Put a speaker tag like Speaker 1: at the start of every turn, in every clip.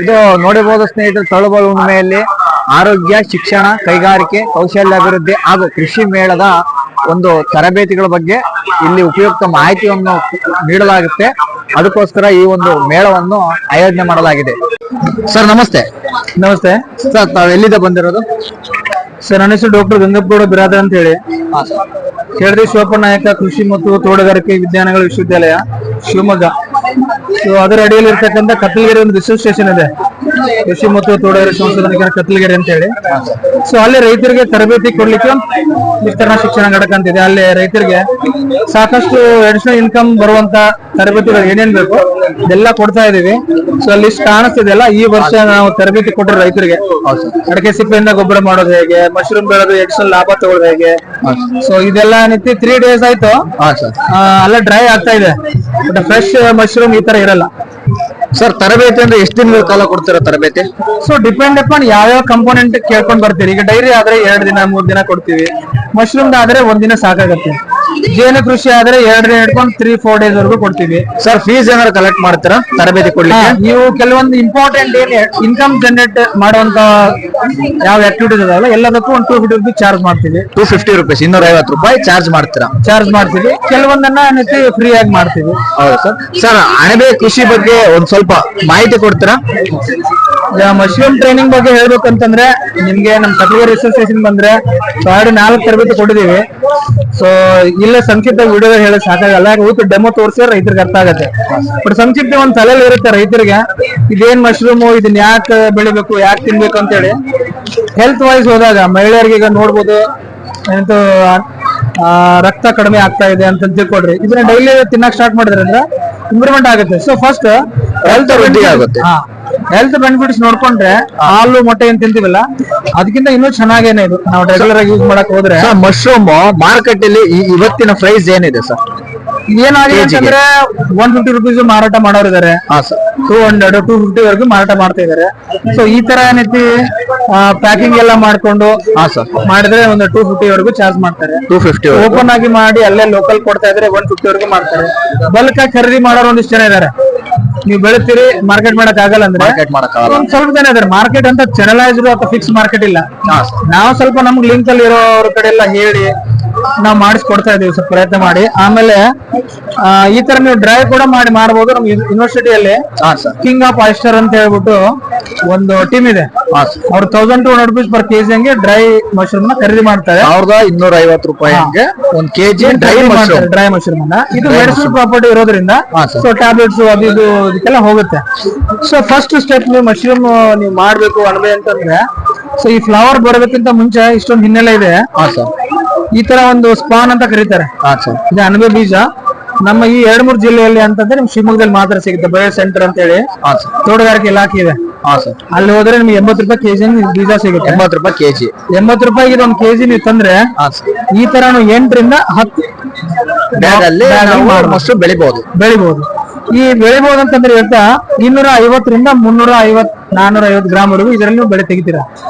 Speaker 1: ಇದು ನೋಡಿರಬಹುದು ಸ್ನೇಹಿತರೆ, ತಳುಬಾಳು ಹುಣ್ಣಿಮೆಯಲ್ಲಿ ಆರೋಗ್ಯ, ಶಿಕ್ಷಣ, ಕೈಗಾರಿಕೆ, ಕೌಶಲ್ಯಾಭಿವೃದ್ಧಿ ಹಾಗೂ ಕೃಷಿ ಮೇಳದ ಒಂದು ತರಬೇತಿಗಳ ಬಗ್ಗೆ ಇಲ್ಲಿ ಉಪಯುಕ್ತ ಮಾಹಿತಿಯನ್ನು ನೀಡಲಾಗುತ್ತೆ. ಅದಕ್ಕೋಸ್ಕರ ಈ ಒಂದು ಮೇಳವನ್ನು ಆಯೋಜನೆ ಮಾಡಲಾಗಿದೆ. ಸರ್ ನಮಸ್ತೆ.
Speaker 2: ನಮಸ್ತೆ
Speaker 1: ಸರ್, ತಾವು ಎಲ್ಲಿಂದ ಬಂದಿರೋದು?
Speaker 2: ಸರ್, ನನ್ನ ಹೆಸರು ಡಾಕ್ಟರ್ ಗಂಗಪ್ಪಗೌಡ ಬಿರಾದರ್ ಅಂತ ಹೇಳಿ, ಕೆಳದಿ ಶಿವಪ್ಪ ನಾಯಕ ಕೃಷಿ ಮತ್ತು ತೋಟಗಾರಿಕೆ ವಿಜ್ಞಾನಗಳ ವಿಶ್ವವಿದ್ಯಾಲಯ ಶಿವಮೊಗ್ಗ. ಸೊ ಅದರ ಅಡಿಯಲ್ಲಿ ಇರ್ತಕ್ಕಂಥ ಕತ್ತಲಗೆರೆ ಒಂದು ರಿಸರ್ಚ್ ಸ್ಟೇಷನ್ ಇದೆ, ಕೃಷಿ ಮತ್ತು ತೋಟಗಾರಿಕೆ ಸಂಶೋಧನಾ ಕೇಂದ್ರ ಕತ್ತಲಗೆರೆ ಅಂತ ಹೇಳಿ. ಸೊ ಅಲ್ಲಿ ರೈತರಿಗೆ ತರಬೇತಿ ಕೊಡ್ಲಿಕ್ಕೆ ವಿಸ್ತರಣಾ ಶಿಕ್ಷಣ ಘಟಕ ಅಂತಿದೆ. ಅಲ್ಲಿ ರೈತರಿಗೆ ಸಾಕಷ್ಟು ಅಡಿಷನಲ್ ಇನ್ಕಮ್ ಬರುವಂತ ತರಬೇತಿಗಳು ಏನೇನ್ ಬೇಕು ಎಲ್ಲ ಕೊಡ್ತಾ ಇದೀವಿ. ಸೊ ಅಲ್ಲಿ ಕಾಣಿಸ್ತಿದೆಯಲ್ಲ, ಈ ವರ್ಷ ನಾವು ತರಬೇತಿ ಕೊಟ್ಟರೆ ರೈತರಿಗೆ ಅಡಕೆ ಸಿಪ್ಪೆಯಿಂದ ಗೊಬ್ಬರ ಮಾಡೋದು ಹೇಗೆ, ಮಶ್ರೂಮ್ ಬೆಳೆದು ಅಡಿಷನಲ್ ಲಾಭ ತಗೊಳ್ಳೋದು ಹೇಗೆ. ಸೊ ಇದೆಲ್ಲ ನಿತ್ಯ 3 days ಆಯ್ತು, ಅಲ್ಲ ಡ್ರೈ ಆಗ್ತಾ ಇದೆ. ಬಟ್ ಫ್ರೆಶ್ ಮಶ್ರೂಮ್ ಈ ತರ ಇರಲ್ಲ.
Speaker 1: ಸರ್, ತರಬೇತಿ ಅಂದ್ರೆ ಎಷ್ಟು ದಿನಗಳ ಕಾಲ ಕೊಡ್ತೀರಾ ತರಬೇತಿ?
Speaker 2: ಸೊ ಡಿಪೆಂಡ್ ಅಪಾನ್ ಯಾವ್ಯಾವ ಕಂಪೋನೆಂಟ್ ಕೇಳ್ಕೊಂಡ್ ಬರ್ತೀರಿ. ಈಗ ಡೈರಿ ಆದ್ರೆ 2 ದಿನ 3 ದಿನ ಕೊಡ್ತೀವಿ. ಮಶ್ರೂಮ್ ಆದ್ರೆ 1 ದಿನ ಸಾಕಾಗತ್ತೆ. ಜೇನು ಕೃಷಿ ಆದ್ರೆ 2 ದಿನ ಹಿಡ್ಕೊಂಡು 3-4 days ವರೆಗೂ ಕೊಡ್ತೀವಿ.
Speaker 1: ಸರ್, ಫೀಸ್ ಏನಾದ್ರು ಕಲೆಕ್ಟ್ ಮಾಡ್ತೀರಾ ತರಬೇತಿ ಕೊಡ್ಲಿಕ್ಕೆ?
Speaker 2: ನೀವು ಕೆಲವೊಂದು ಇಂಪಾರ್ಟೆಂಟ್ ಏನ್ ಇನ್ಕಮ್ ಜನರೇಟ್ ಮಾಡುವಂತ ಯಾವ ಆಕ್ಟಿವಿಟೀಸ್ ಅದಾವಲ್ಲ ಎಲ್ಲದಕ್ಕೂ ಒಂದು 250 rupees ಚಾರ್ಜ್ ಮಾಡ್ತೀವಿ.
Speaker 1: 250 rupees, 250 ರೂಪಾಯಿ ಚಾರ್ಜ್ ಮಾಡ್ತೀವಿ.
Speaker 2: ಕೆಲವೊಂದನ್ನ ಫ್ರೀ ಆಗಿ ಮಾಡ್ತೀವಿ.
Speaker 1: ಹೌದು ಸರ್. ಸರ್, ಅಣಬೆ ಕೃಷಿ ಬಗ್ಗೆ ಒಂದ್ ಸ್ವಲ್ಪ ಮಾಹಿತಿ ಕೊಡ್ತೀರಾ?
Speaker 2: ಮಶ್ರೂಮ್ ಟ್ರೈನಿಂಗ್ ಬಗ್ಗೆ ಹೇಳ್ಬೇಕಂತಂದ್ರೆ, ನಿಮ್ಗೆ ನಮ್ ಕತ್ತಲಗೆರೆ ರಿಸರ್ಚ್ ಸ್ಟೇಷನ್ ಬಂದ್ರೆ 4 ತರಬೇತಿ ಕೊಟ್ಟಿದೀವಿ. ಸೊ ಇಲ್ಲೇ ಸಂಕ್ಷಿಪ್ತ ವಿಡಿಯೋ ಹೇಳಿ ಸಾಕಾಗಲ್ಲ, ಡೆಮೋ ತೋರಿಸಿದ್ರೆ ರೈತರಿಗೆ ಅರ್ಥ ಆಗತ್ತೆ. ಬಟ್ ಸಂಕ್ಷಿಪ್ತ ಒಂದ್ ತಲೆಯಲ್ಲಿ ಇರುತ್ತೆ ರೈತರಿಗೆ, ಇದೇನ್ ಮಶ್ರೂಮು, ಇದನ್ನ ಯಾಕೆ ಬೆಳಿಬೇಕು, ಯಾಕೆ ತಿನ್ಬೇಕು ಅಂತೇಳಿ. ಹೆಲ್ತ್ ವೈಸ್ ಹೋದಾಗ ಮಹಿಳೆಯರಿಗೆ ಈಗ ನೋಡ್ಬೋದು, ರಕ್ತ ಕಡಿಮೆ ಆಗ್ತಾ ಇದೆ ಅಂತ ತಿಳ್ಕೊಡ್ರಿ. ಇದನ್ನ ಡೈಲಿ ತಿನ್ನಕ್ ಸ್ಟಾರ್ಟ್ ಮಾಡಿದ್ರೆ ಅಂದ್ರೆ ಇಂಪ್ರೂವ್ಮೆಂಟ್ ಆಗುತ್ತೆ. ಸೊ ಫಸ್ಟ್ ಹೆಲ್ತ್ ಆಗುತ್ತೆ. ಹೆಲ್ತ್ ಬೆನಿಫಿಟ್ಸ್ ನೋಡ್ಕೊಂಡ್ರೆ ಹಾಲು ಮೊಟ್ಟೆ ಏನ್ ತಿಂತೀವಲ್ಲ ಅದಕ್ಕಿಂತ ಇನ್ನೂ ಚೆನ್ನಾಗೇನೆ ಇದು ನಾವು ರೆಗ್ಯುಲರ್ ಆಗಿ ಯೂಸ್ ಮಾಡಕ್ ಹೋದ್ರೆ.
Speaker 1: ಮಶ್ರೂಮ್ ಮಾರ್ಕೆಟ್ ಅಲ್ಲಿ ಇವತ್ತಿನ ಪ್ರೈಸ್ ಏನಿದೆ ಸರ್?
Speaker 2: ಏನಾಗಿದೆ ಅಂತಂದ್ರೆ 150 rupees ಮಾರಾಟ ಮಾಡೋರು ಇದಾರೆ, 200-250 ವರೆಗೂ ಮಾರಾಟ ಮಾಡ್ತಾ ಇದಾರೆ. ಸೊ ಈ ತರ ಏನೈತಿ, ಪ್ಯಾಕಿಂಗ್ ಎಲ್ಲ ಮಾಡ್ಕೊಂಡು ಮಾಡಿದ್ರೆ ಒಂದು 250 ವರೆಗೂ ಚಾರ್ಜ್ ಮಾಡ್ತಾರೆ. 250 ಓಪನ್ ಆಗಿ ಮಾಡಿ ಅಲ್ಲೇ ಲೋಕಲ್ ಕೊಡ್ತಾ ಇದ್ರೆ 150 ವರೆಗೂ ಮಾಡ್ತಾರೆ. ಬಲ್ಕ್ ಆಗಿ ಖರೀದಿ ಮಾಡೋರು ಒಂದಿಷ್ಟು ಜನ ಇದಾರೆ. ನೀವು ಬೆಳಿತೀರಿ, ಮಾರ್ಕೆಟ್ ಮಾಡಕ್ ಆಗಲ್ಲ ಅಂದ್ರೆ ಒಂದ್ ಸ್ವಲ್ಪ ಜನ ಇದಾರೆ. ಮಾರ್ಕೆಟ್ ಅಂತ ಚೆನಲೈಸ್ಡ್ ಅಥವಾ ಫಿಕ್ಸ್ ಮಾರ್ಕೆಟ್ ಇಲ್ಲ. ನಾವು ಸ್ವಲ್ಪ ನಮ್ಗೆ ಲಿಂಕ್ ಅಲ್ಲಿ ಇರೋರ ಕಡೆ ಎಲ್ಲ ಹೇಳಿ ನಾವು ಮಾಡಿಸ್ಕೊಡ್ತಾ ಇದೀವಿ, ಸ್ವಲ್ಪ ಪ್ರಯತ್ನ ಮಾಡಿ. ಆಮೇಲೆ ಈ ತರ ನೀವು ಡ್ರೈ ಕೂಡ ಮಾಡಿ ಮಾರಬಹುದು. ನಮ್ ಯೂನಿವರ್ಸಿಟಿಯಲ್ಲಿ ಕಿಂಗ್ ಆಫ್ ಆಯಿಸ್ಟರ್ ಅಂತ ಹೇಳ್ಬಿಟ್ಟು ಒಂದು ಟೀಮ್ ಇದೆ. ಅವ್ರು 1200 rupees per kg ಹಂಗೆ ಡ್ರೈ ಮಶ್ರೂಮ್ ನ ಖರೀದಿ ಮಾಡ್ತಾರೆ.
Speaker 1: 1250 ರೂಪಾಯಿ ಒಂದ್ ಕೆಜಿ
Speaker 2: ಡ್ರೈ ಮಶ್ರೂಮ್ ಅನ್ನ. ಇದು ಮೆಡಿಸಿನ್ ಪ್ರಾಪರ್ಟಿ ಇರೋದ್ರಿಂದ ಸೊ ಟ್ಯಾಬ್ಲೆಟ್ಸ್ ಅದು ಇದು ಇದಕ್ಕೆಲ್ಲ ಹೋಗುತ್ತೆ. ಸೊ ಫಸ್ಟ್ ಸ್ಟೆಪ್ ನೀವು ಮಶ್ರೂಮ್ ನೀವು ಮಾಡ್ಬೇಕು ಅಣಬೆ ಅಂತಂದ್ರೆ, ಸೊ ಈ ಫ್ಲವರ್ ಬರೋದಕ್ಕಿಂತ ಮುಂಚೆ ಇಷ್ಟೊಂದು ಹಿನ್ನೆಲೆ ಇದೆ. ಈ ತರ ಒಂದು ಸ್ಪಾನ್ ಅಂತ ಕರೀತಾರೆ. ಇದು ಅಣಬೆ ಬೀಜ. ನಮ್ಮ ಈ 2-3 ಜಿಲ್ಲೆಯಲ್ಲಿ ಅಂತಂದ್ರೆ ನಿಮ್ ಶಿವಮೊಗ್ಗದಲ್ಲಿ ಮಾತ್ರ ಸಿಗುತ್ತೆ. ಬಯೋ ಸೆಂಟರ್ ಅಂತ ಹೇಳಿ ತೋಟಗಾರಿಕೆ ಇಲಾಖೆ ಇದೆ, ಅಲ್ಲಿ ಹೋದ್ರೆ ನಿಮ್ಗೆ 80 ರೂಪಾಯಿ ಕೆಜಿ ಬೀಜ ಸಿಗುತ್ತೆ.
Speaker 1: 80 ರೂಪಾಯಿ ಕೆಜಿ.
Speaker 2: 80 ರೂಪಾಯಿಗೆ ಒಂದು ಕೆಜಿ ನೀವು ತಂದ್ರೆ ಈ ತರ 8ರಿಂದ 10
Speaker 1: ಬ್ಯಾಗ್ ಅಲ್ಲಿ ಬೆಳಿಬಹುದು.
Speaker 2: ಈ ಬೆಳಿಬಹುದು ಅಂತಂದ್ರೆ ಹೇಳ್ತಾ 250ರಿಂದ 350-450 ಗ್ರಾಮ್ ವರೆಗೂ ಇದರಲ್ಲಿ ನೀವು ಬೆಳೆ ತೆಗಿತೀರಾ.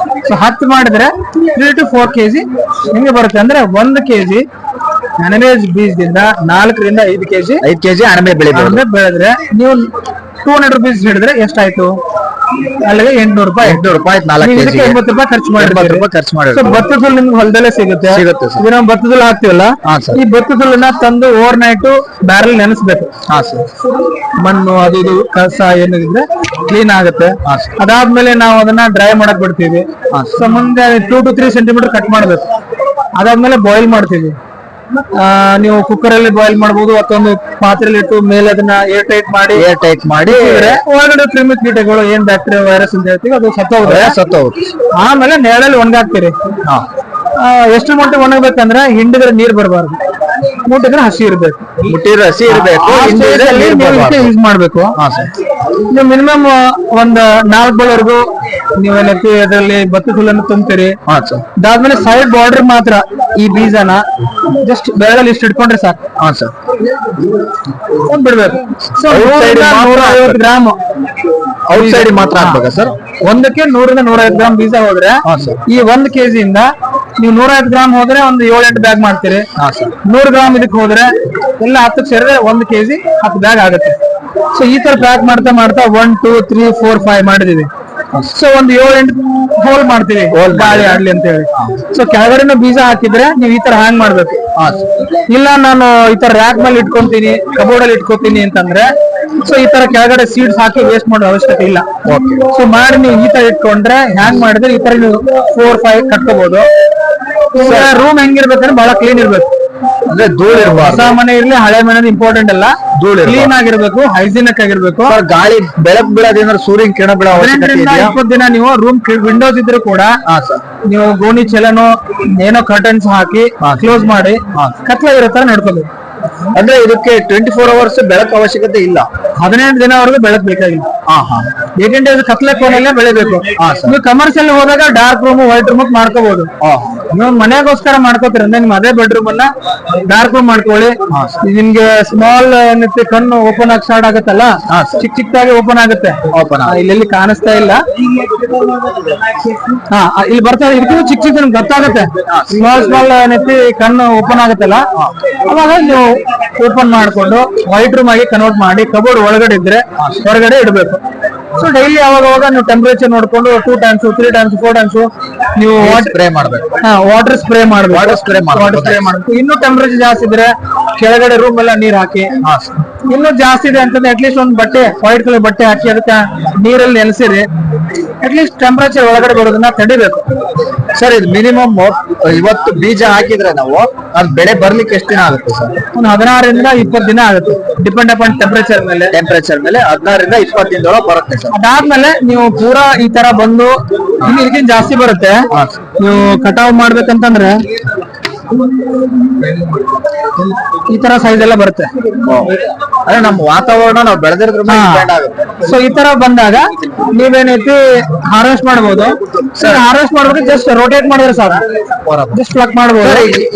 Speaker 2: ಸೊ 10 ಮಾಡಿದ್ರೆ 3 to 4 kg ಹೆಂಗೆ ಬರುತ್ತೆ ಅಂದ್ರೆ 1 kg ಅಣಬೆ ಬೀಜದಿಂದ 4ರಿಂದ 5 kg
Speaker 1: ಅಣಬೆ
Speaker 2: ಬೆಳೆದ್ರೆ ನೀವು 200 rupees ಹಿಡಿದ್ರೆ ಎಷ್ಟಾಯ್ತು? ಅಲ್ಲಿಗೆ 800 ರೂಪಾಯಿ. 80 ರೂಪಾಯಿ ಖರ್ಚು ಮಾಡಿ. ಭತ್ತದ ಹುಲ್ಲು ನಿಮ್ಗೆ ಹೊಲದಲ್ಲೇ ಸಿಗುತ್ತೆ. ಈಗ ನಾವು ಭತ್ತದ ಹುಲ್ಲು ಹಾಕ್ತಿವಲ್ಲ, ಈ ಭತ್ತದ ಹುಲ್ಲನ್ನ ತಂದು ಓವರ್ ನೈಟ್ ಬ್ಯಾರಲ್ ನೆನೆಸ್ಬೇಕು. ಮಣ್ಣು ಅದು ಇದು ಕಸ ಏನಿದ್ರೆ ಕ್ಲೀನ್ ಆಗುತ್ತೆ. ಅದಾದ್ಮೇಲೆ ನಾವು ಅದನ್ನ ಡ್ರೈ ಮಾಡಕ್ ಬಿಡ್ತೀವಿ. ಸೊ ಮುಂದೆ 2 to 3 centimeter ಕಟ್ ಮಾಡ್ಬೇಕು. ಅದಾದ್ಮೇಲೆ ಬಾಯ್ಲ್ ಮಾಡ್ತೀವಿ. ನೀವು ಕುಕ್ಕರ್ ಅಲ್ಲಿ ಬಾಯ್ಲ್ ಮಾಡಬಹುದು ಅಥವಾ ಒಂದು ಪಾತ್ರೆಯಲ್ಲಿ ಇಟ್ಟು ಮೇಲೆ ಅದನ್ನ ಏರ್ ಟೈಟ್ ಮಾಡಿ ಒಳಗಡೆ ಕ್ರಿಮಿ ಕೀಟಗಳು ಏನ್ ಬ್ಯಾಕ್ಟೀರಿಯಾ ವೈರಸ್ ಅಂತ ಹೇಳ್ತೀವಿ ಅದು ಸತ್ತೋಗುತ್ತೆ. ಆಮೇಲೆ ನೆರಳಲ್ಲಿ ಒಣಗಾಕ್ತೀರಿ. ಎಷ್ಟು ಮಟ್ಟಿಗೆ ಒಣಗಬೇಕಂದ್ರೆ ಹಿಂಡಿದ್ರೆ ನೀರ್ ಬರಬಾರ್ದು, ಮುಟ್ಟಿದ್ರೆ ಹಸಿ ಇರ್ಬೇಕು. ಯೂಸ್ ಮಾಡ್ಬೇಕು. ನೀವು ಮಿನಿಮಮ್ ಒಂದ್ 4 ಬಳೆವರೆಗೂ ನೀವೇನೈತಿ ಅದರಲ್ಲಿ ಭತ್ತದ ಹುಲ್ಲನ್ನು ತುಂಬ್ತೀರಿ. ಅದಾದ್ಮೇಲೆ ಸೈಡ್ ಬಾರ್ಡರ್ ಮಾತ್ರ ಈ ಬೀಜನ ಜಸ್ಟ್ ಬೆಳಗಲ್ಲಿ ಇಷ್ಟು ಇಟ್ಕೊಂಡ್ರೆ ಸಾಕು. ಬಿಡ್ಬೇಕು. ಸೊ 150 ಗ್ರಾಮ್
Speaker 1: ಔಟ್ ಸೈಡ್ ಮಾತ್ರ ಹಾಕ್ಬೇಕಾ ಸರ್?
Speaker 2: ಒಂದಕ್ಕೆ 100ರಿಂದ 150 ಗ್ರಾಮ್ ಬೀಜ ಹೋದ್ರೆ ಈ 1 kg ಇಂದ ನೀವು 150 ಗ್ರಾಮ್ ಹೋದ್ರೆ ಒಂದು 7-8 ಬ್ಯಾಗ್ ಮಾಡ್ತೀರಿ.
Speaker 1: ಹಾ ಸರ್.
Speaker 2: 100 ಗ್ರಾಮ್ ಇದಕ್ಕೆ ಹೋದ್ರೆ ಎಲ್ಲ 10 ಸೇರಿದ್ರೆ 1 kg 10 ಬ್ಯಾಗ್ ಆಗುತ್ತೆ. ಸೊ ಈ ತರ ಪ್ಯಾಕ್ ಮಾಡ್ತಾ ಮಾಡ್ತಾ 1 2 3 4 5 ಮಾಡಿದೀವಿ. ಸೊ ಒಂದು 7-8 ಹೋಲ್ ಮಾಡ್ತೀವಿ, ಗಾಳಿ ಆಡ್ಲಿ ಅಂತ ಹೇಳಿ. ಸೊ ಕೆಳಗಡೆನೂ ಬೀಜ ಹಾಕಿದ್ರೆ ನೀವು ಈ ತರ ಹ್ಯಾಂಗ್ ಮಾಡ್ಬೇಕು. ಇಲ್ಲ ನಾನು ಈ ತರ ರ್ಯಾಕ್ ಮೇಲೆ ಇಟ್ಕೊಂತೀನಿ, ಕಬೋರ್ಡ್ ಅಲ್ಲಿ ಇಟ್ಕೋತೀನಿ ಅಂತಂದ್ರೆ ಸೊ ಈ ತರ ಕೆಳಗಡೆ ಸೀಡ್ಸ್ ಹಾಕಿ ವೇಸ್ಟ್ ಮಾಡೋ ಅವಶ್ಯಕತೆ ಇಲ್ಲ. ಸೊ ಮಾಡಿ ನೀವು ಈ ತರ ಇಟ್ಕೊಂಡ್ರೆ ಹ್ಯಾಂಗ್ ಮಾಡಿದ್ರೆ ಈ ತರ ನೀವು 4-5 ಕಟ್ಕೋಬಹುದು. ರೂಮ್ ಹೆಂಗಿರ್ಬೇಕಂದ್ರೆ ಬಹಳ ಕ್ಲೀನ್ ಇರ್ಬೇಕು.
Speaker 1: ಅಂದ್ರೆ ಧೂಳು ಇರಬಾರ್ದು.
Speaker 2: ಹೊಸ ಮನೆ ಇರ್ಲಿ ಹಳೆ ಮನೆ ಇಂಪಾರ್ಟೆಂಟ್ ಅಲ್ಲ, ಧೂಳು ಕ್ಲೀನ್ ಆಗಿರ್ಬೇಕು, ಹೈಜಿನಿಕ್ ಆಗಿರ್ಬೇಕು.
Speaker 1: ಗಾಳಿ ಬೆಳಕು ಬೀಳೋದ್ರಿಂದ ಸೂರ್ಯನ ಕಿರಣ ಬೀಳೋ
Speaker 2: 20 ದಿನ ನೀವು ರೂಮ್ ವಿಂಡೋಸ್ ಇದ್ರು ಕೂಡ ನೀವು ಗೋಣಿ ಚಲನೋ ಏನೋ ಕರ್ಟನ್ಸ್ ಹಾಕಿ ಕ್ಲೋಸ್ ಮಾಡಿ ಕತ್ಲ ಇರೋ ತರ ನೋಡ್ಕೋಬೇಕು.
Speaker 1: ಅಂದ್ರೆ ಇದಕ್ಕೆ 24 hours ಬೆಳಕು ಅವಶ್ಯಕತೆ ಇಲ್ಲ.
Speaker 2: 15 ದಿನವರೆಗೂ ಬೆಳಕು ಬೇಕಾಗಿಲ್ಲ. 18 days ಕತ್ಲೆ ಕೋಣೆಲ್ಲೇ ಬೆಳಿಬೇಕು. ನೀವು ಕಮರ್ಷಿಯಲ್ ಹೋದಾಗ ಡಾರ್ಕ್ ರೂಮ್ ವೈಟ್ ರೂಮ್ ಮಾಡ್ಕೋಬಹುದು. ನೀವು ಮನೆಗೋಸ್ಕರ ಮಾಡ್ಕೋತೀರ ಅಂದ್ರೆ ನಿಮ್ ಅದೇ ಬೆಡ್ರೂಮ್ ಅನ್ನ ಡಾರ್ಕ್ ರೂಮ್ ಮಾಡ್ಕೊಳ್ಳಿ. ನಿಮ್ಗೆ ಸ್ಮಾಲ್ ಕಣ್ಣು ಓಪನ್ ಆಗಿ ಸ್ಟಾರ್ಟ್ ಆಗುತ್ತಲ್ಲ, ಚಿಕ್ಕ ಚಿಕ್ಕದಾಗಿ ಓಪನ್ ಆಗುತ್ತೆ. ಇಲ್ಲಿ ಕಾಣಿಸ್ತಾ ಇಲ್ಲ, ಇಲ್ಲಿ ಬರ್ತಾ ಇದಕ್ಕೂ ಚಿಕ್ಕ ಚಿಕ್ಕ ಗೊತ್ತಾಗುತ್ತೆ. ಸ್ಮಾಲ್ ನೆತ್ತಿ ಕಣ್ಣು ಓಪನ್ ಆಗುತ್ತಲ್ಲ, ಅವಾಗ ನೀವು ಓಪನ್ ಮಾಡ್ಕೊಂಡು ವೈಟ್ ರೂಮ್ ಆಗಿ ಕನ್ವರ್ಟ್ ಮಾಡಿ ಕಬೋರ್ಡ್ ಒಳಗಡೆ ಇದ್ರೆ ಹೊರಗಡೆ ಇಡಬೇಕು. ಸೊ ಡೈಲಿ ಅವಾಗ ನೀವು ಟೆಂಪರೇಚರ್ ನೋಡ್ಕೊಂಡು 2 times 3 times 4 times ನೀವು
Speaker 1: ಸ್ಪ್ರೇ ಮಾಡ್ಬೇಕು.
Speaker 2: ವಾಟರ್ ಸ್ಪ್ರೇ ಮಾಡ್ಬೇಕು. ಇನ್ನೂ ಟೆಂಪರೇಚರ್ ಜಾಸ್ತಿ ಇದ್ರೆ ಕೆಳಗಡೆ ರೂಮ್ ಎಲ್ಲ ನೀರ್ ಹಾಕಿ, ಇನ್ನೂ ಜಾಸ್ತಿ ಇದೆ ಅಂತಂದ್ರೆ ಅಟ್ಲೀಸ್ಟ್ ಒಂದು ಬಟ್ಟೆ ವೈಟ್ ಕಲರ್ ಬಟ್ಟೆ ಹಾಕಿ ಅದಕ್ಕೆ ನೀರಲ್ಲಿ ನೆನೆಸಿರಿ. ಅಟ್ಲೀಸ್ಟ್ ಟೆಂಪರೇಚರ್ ಒಳಗಡೆ ಬರೋದನ್ನ ತಡಿಬೇಕು.
Speaker 1: ಸರ್ ಇದು ಮಿನಿಮಮ್ ಇವತ್ತು ಬೀಜ ಹಾಕಿದ್ರೆ ನಾವು ಅದು ಬೆಳೆ ಬರ್ಲಿಕ್ಕೆ ಎಷ್ಟು ದಿನ ಆಗುತ್ತೆ ಸರ್?
Speaker 2: ಒಂದು 16 ರಿಂದ 20 ದಿನ ಆಗುತ್ತೆ, ಡಿಪೆಂಡ್ ಅಪಾನ್ ಟೆಂಪರೇಚರ್ ಮೇಲೆ
Speaker 1: 16 ರಿಂದ 20 ದಿನದೊಳಗೆ ಬರುತ್ತೆ ಸರ್.
Speaker 2: ಅದಾದ್ಮೇಲೆ ನೀವು ಪೂರಾ ಈ ತರ ಬಂದು ಇದಕ್ಕಿಂತ ಜಾಸ್ತಿ ಬರುತ್ತೆ. ನೀವು ಕಟಾವ್ ಮಾಡ್ಬೇಕಂತಂದ್ರೆ ಈ ತರ ಸೈಜ್ ಎಲ್ಲ ಬರುತ್ತೆ.
Speaker 1: ಅಂದ್ರೆ ನಮ್ಮ ವಾತಾವರಣ ನಾವು ಬೆಳೆದಿರೋದ್ರ ಮೇಲೆ ಡಿಪೆಂಡ್ ಆಗುತ್ತೆ.
Speaker 2: ಸೊ ಈ ತರ ಬಂದಾಗ ನೀವೇನೈತಿ ಹಾರ್ವೆಸ್ಟ್ ಮಾಡಬಹುದು. ಸರ್ ಹಾರ್ವೆಸ್ಟ್ ಮಾಡ್ಬೇಕು, ಜಸ್ಟ್ ರೋಟೇಟ್ ಮಾಡಿದ್ರೆ ಸಾಕು, ಜಸ್ಟ್ ಪ್ಲಗ್ ಮಾಡಬಹುದು.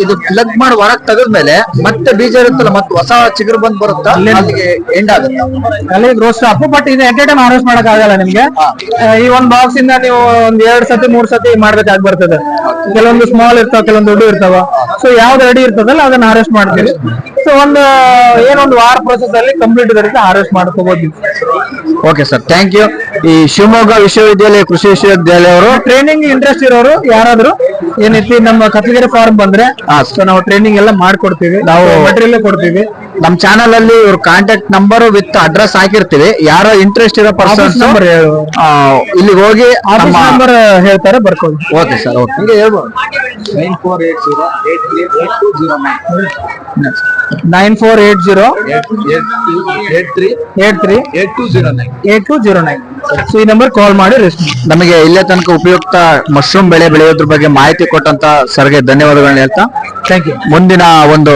Speaker 1: ಇದು ಪ್ಲಗ್ ಮಾಡಿ ಹೊರಗ್ ತೆಗೆದ್ಮೇಲೆ ಮತ್ತೆ ಬೀಜ ಇರುತ್ತಲ್ಲ, ಮತ್ತೆ ಹೊಸ ಚಿಗುರು ಬಂದ್ ಬರುತ್ತಾ, ಅಲ್ಲಿಗೆ ಎಂಡ್ ಆಗುತ್ತೆ,
Speaker 2: ಅಲ್ಲಿ ಗ್ರೋ ಸ್ಟಾಪ್. ಬಟ್ ಇದು ಎಟ್ ಎ ಟೈಮ್ ಹಾರ್ವೆಸ್ಟ್ ಮಾಡಕ್ ಆಗಲ್ಲ ನಿಮ್ಗೆ. ಈ ಒಂದ್ ಬಾಕ್ಸ್ ಇಂದ ನೀವು ಒಂದ್ 2 ಸತಿ 3 ಸತಿ ಮಾಡ್ಬೇಕಾಗಿ ಬರ್ತದೆ. ಕೆಲವೊಂದು ಸ್ಮಾಲ್ ಇರ್ತಾವ, ಕೆಲವೊಂದು ದೊಡ್ಡ ಇರ್ತಾವ. ಸೊ ಯಾವ್ದು ರೆಡಿ ಇರ್ತದಲ್ಲ ಅದನ್ನ ಹಾರ್ವೆಸ್ಟ್ ಮಾಡ್ತೀವಿ. ಸೊ ಏನೊಂದು ವಾರ ಪ್ರೊಸೆಸ್ ಅಲ್ಲಿ ಕಂಪ್ಲೀಟ್ ಇದರಿಂದ ಹಾರ್ವೆಸ್ಟ್ ಮಾಡ್ಕೋಬಹುದು.
Speaker 1: Okay sir, thank you. ಈ ಶಿವಮೊಗ್ಗ ವಿಶ್ವವಿದ್ಯಾಲಯ ಕೃಷಿ ವಿಶ್ವವಿದ್ಯಾಲಯ ಅವರು
Speaker 2: ಟ್ರೈನಿಂಗ್ ಇಂಟ್ರೆಸ್ಟ್ ಇರೋರು ಯಾರಾದ್ರೂ ಏನೈತಿ ನಮ್ಮ ಕತ್ತಲಗೆರೆ ಫಾರ್ಮ್ ಬಂದ್ರೆ ಸೊ ನಾವು ಟ್ರೈನಿಂಗ್ ಎಲ್ಲ ಮಾಡ್ಕೊಡ್ತೀವಿ, ನಾವು ಮೆಟೀರಿಯಲ್ ಕೊಡ್ತೀವಿ.
Speaker 1: ನಮ್ ಚಾನಲ್ ಅಲ್ಲಿ ಇವ್ರ ಕಾಂಟ್ಯಾಕ್ಟ್ ನಂಬರ್ ವಿತ್ ಅಡ್ರೆಸ್ ಹಾಕಿರ್ತೀವಿ. ಯಾರೋ ಇಂಟ್ರೆಸ್ಟ್ ಇರೋ ಪರ್ಸನ್ಸ್ ಇಲ್ಲಿ ಹೋಗಿ
Speaker 2: ನಂಬರ್ ಹೇಳ್ತಾರೆ, ಬರ್ಕೊಳ್ಳಿ.
Speaker 1: Okay sir, okay. ಹಿಂಗೆ ಹೇಳ್ಬೋದು.
Speaker 2: 9480838209. ಸೊ ಈ ನಂಬರ್ ಕಾಲ್ ಮಾಡಿ
Speaker 1: ನಮಗೆ ಇಲ್ಲೇ ತನಕ ಉಪಯುಕ್ತ ಮಶ್ರೂಮ್ ಬೆಳೆ ಬೆಳೆಯೋದ್ರ ಬಗ್ಗೆ ಮಾಹಿತಿ ಕೊಟ್ಟಂತ ಸರ್ಗೆ ಧನ್ಯವಾದಗಳನ್ನ ಹೇಳ್ತಾ,
Speaker 2: ಥ್ಯಾಂಕ್ ಯು.
Speaker 1: ಮುಂದಿನ ಒಂದು